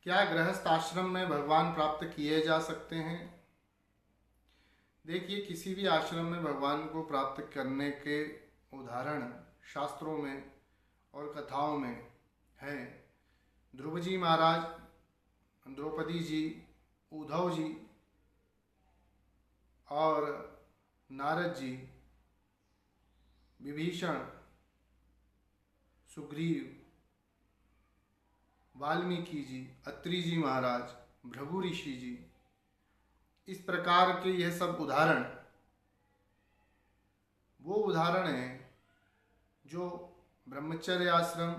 क्या गृहस्थ आश्रम में भगवान प्राप्त किए जा सकते हैं? देखिए, किसी भी आश्रम में भगवान को प्राप्त करने के उदाहरण शास्त्रों में और कथाओं में हैं। ध्रुव जी महाराज, द्रौपदी जी, उद्धव जी और नारद जी, विभीषण, सुग्रीव, वाल्मीकि जी, अत्रि जी महाराज, भृगु ऋषि जी, इस प्रकार के यह सब उदाहरण वो उदाहरण हैं जो ब्रह्मचर्य आश्रम,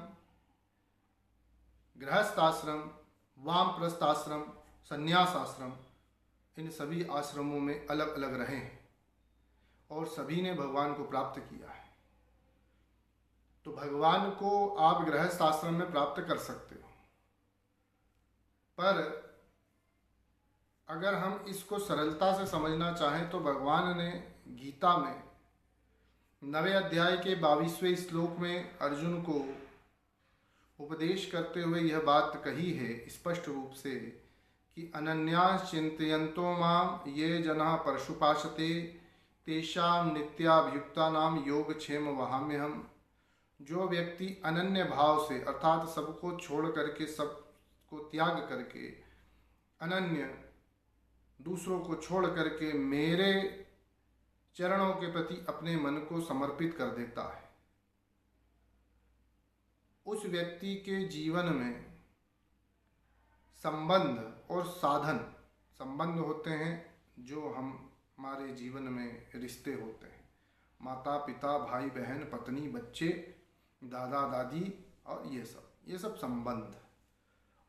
गृहस्थ आश्रम, वामप्रस्थ आश्रम, संन्यास आश्रम, इन सभी आश्रमों में अलग अलग रहे हैं और सभी ने भगवान को प्राप्त किया है। तो भगवान को आप गृहस्थ आश्रम में प्राप्त कर सकते हो, पर अगर हम इसको सरलता से समझना चाहें तो भगवान ने गीता में 9वें अध्याय के 22वें श्लोक में अर्जुन को उपदेश करते हुए यह बात कही है स्पष्ट रूप से कि अनन्यास चिंतयन्तो माम ये जना परशुपाशते तेषाम नित्याभियुक्तानाम योगक्षेम वहाम्यहम्। जो व्यक्ति अनन्य भाव से अर्थात सबको छोड़ करके, सबको त्याग करके, अनन्य दूसरों को छोड़ करके मेरे चरणों के प्रति अपने मन को समर्पित कर देता है, उस व्यक्ति के जीवन में संबंध और साधन, संबंध होते हैं जो हमारे जीवन में रिश्ते होते हैं, माता पिता, भाई बहन, पत्नी, बच्चे, दादा दादी और ये सब संबंध,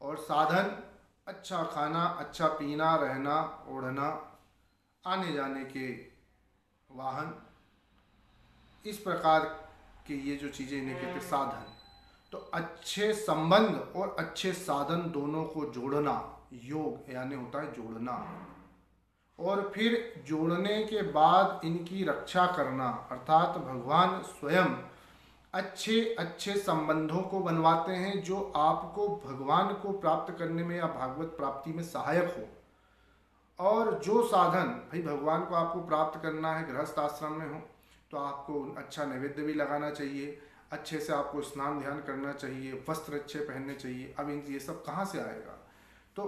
और साधन अच्छा खाना, अच्छा पीना, रहना, ओढ़ना, आने जाने के वाहन, इस प्रकार के ये जो चीज़ें इन्हें कहते हैं साधन। तो अच्छे संबंध और अच्छे साधन दोनों को जोड़ना योग यानी होता है जोड़ना, और फिर जोड़ने के बाद इनकी रक्षा करना, अर्थात भगवान स्वयं अच्छे अच्छे संबंधों को बनवाते हैं जो आपको भगवान को प्राप्त करने में या भागवत प्राप्ति में सहायक हो। और जो साधन, भाई भगवान को आपको प्राप्त करना है, गृहस्थ आश्रम में हो तो आपको अच्छा नैवेद्य भी लगाना चाहिए, अच्छे से आपको स्नान ध्यान करना चाहिए, वस्त्र अच्छे पहनने चाहिए। अब इन ये सब कहाँ से आएगा? तो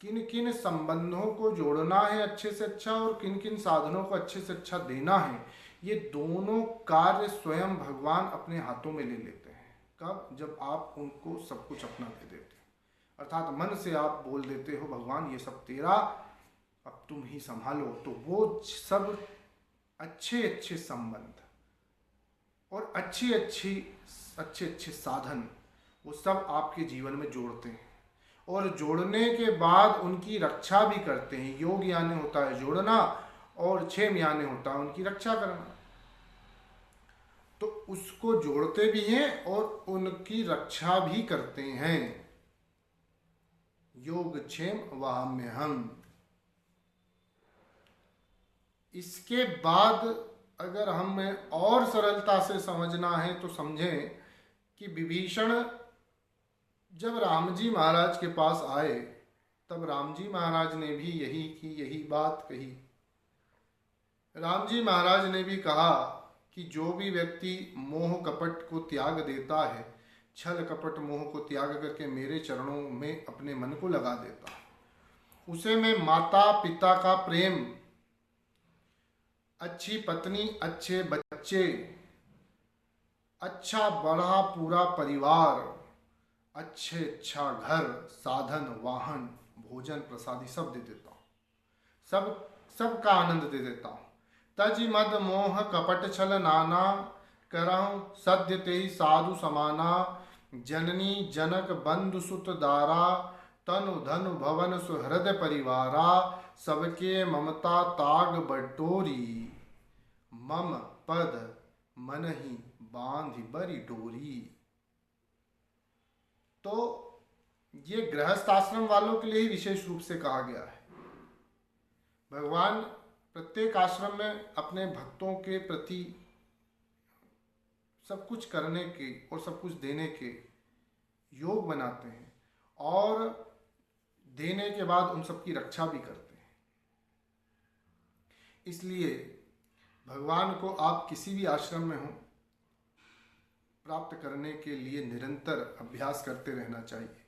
किन किन संबंधों को जोड़ना है अच्छे से अच्छा और किन किन साधनों को अच्छे से अच्छा देना है, ये दोनों कार्य स्वयं भगवान अपने हाथों में ले लेते हैं। कब? जब आप उनको सब कुछ अपना दे देते हो, अर्थात मन से आप बोल देते हो भगवान ये सब तेरा, अब तुम ही संभालो। तो वो सब अच्छे अच्छे संबंध और अच्छे अच्छे साधन वो सब आपके जीवन में जोड़ते हैं और जोड़ने के बाद उनकी रक्षा भी करते हैं। योग यानी होता है जोड़ना और क्षेम यानी होता है उनकी रक्षा करना। तो उसको जोड़ते भी हैं और उनकी रक्षा भी करते हैं। योग क्षेम वहाम्यहम्। इसके बाद अगर हमें और सरलता से समझना है तो समझें कि विभीषण जब राम जी महाराज के पास आए तब राम जी महाराज ने भी यही बात कही। राम जी महाराज ने भी कहा कि जो भी व्यक्ति मोह कपट को त्याग देता है, छल कपट मोह को त्याग करके मेरे चरणों में अपने मन को लगा देता है, उसे मैं माता पिता का प्रेम, अच्छी पत्नी, अच्छे बच्चे, अच्छा बड़ा पूरा परिवार, अच्छा घर, साधन, वाहन, भोजन, प्रसादी सब दे देता हूँ, सबका आनंद दे देता हूँ। तज मद मोह कपट छल नाना, करहु सद्य तेहि साधु समाना। जननी जनक बंधु सुत दारा, तनु धनु भवन सुहृद परिवारा। सबके ममता ताग बटोरी, मम पद मन ही बांधि बरी डोरी। तो ये गृहस्थ आश्रम वालों के लिए ही विशेष रूप से कहा गया है। भगवान प्रत्येक आश्रम में अपने भक्तों के प्रति सब कुछ करने के और सब कुछ देने के योग बनाते हैं। और देने के बाद उन सबकी रक्षा भी करते हैं। इसलिए भगवान को आप किसी भी आश्रम में हो, प्राप्त करने के लिए निरंतर अभ्यास करते रहना चाहिए।